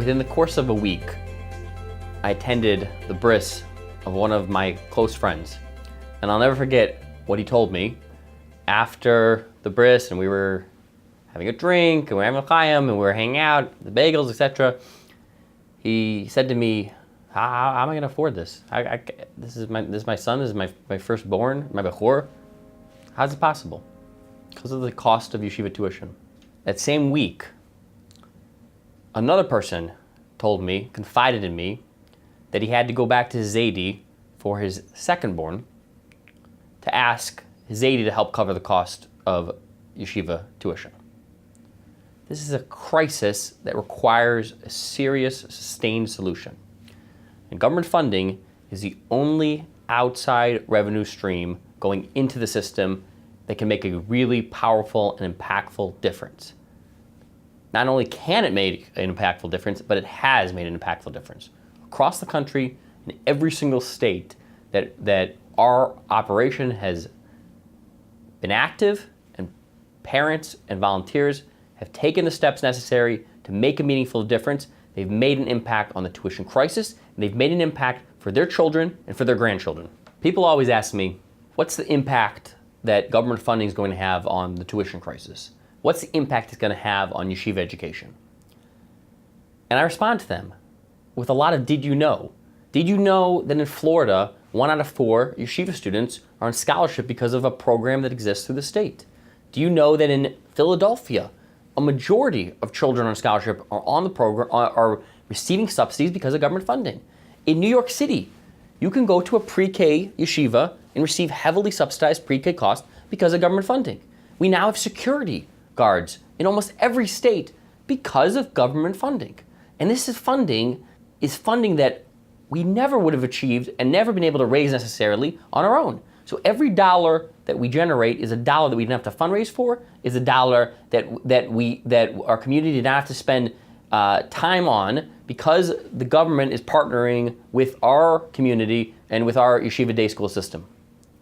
Within the course of a week, I attended the bris of one of my close friends. And I'll never forget what he told me after the bris, and we were having a drink, and we were having a chayim, and we were hanging out, the bagels, etc. He said to me, how am I going to afford this? This is my son, this is my firstborn, my bechor. How's it possible? Because of the cost of yeshiva tuition. That same week, another person told me, confided in me, that he had to go back to his Zaidi for his secondborn to ask his Zaidi to help cover the cost of yeshiva tuition. This is a crisis that requires a serious, sustained solution. And government funding is the only outside revenue stream going into the system that can make a really powerful and impactful difference. Not only can it make an impactful difference, but it has made an impactful difference. Across the country, in every single state that our operation has been active, and parents and volunteers have taken the steps necessary to make a meaningful difference. They've made an impact on the tuition crisis, and they've made an impact for their children and for their grandchildren. People always ask me, what's the impact that government funding is going to have on the tuition crisis? What's the impact it's going to have on yeshiva education? And I respond to them with a lot of did you know? Did you know that in Florida, 1 out of 4 yeshiva students are on scholarship because of a program that exists through the state? Do you know that in Philadelphia, a majority of children on scholarship are on the program, are receiving subsidies because of government funding? In New York City, you can go to a pre-K yeshiva and receive heavily subsidized pre-K costs because of government funding. We now have security guards in almost every state because of government funding. And this is funding that we never would have achieved and never been able to raise necessarily on our own. So every dollar that we generate is a dollar that we didn't have to fundraise for, is a dollar that our community did not have to spend time on because the government is partnering with our community and with our yeshiva day school system.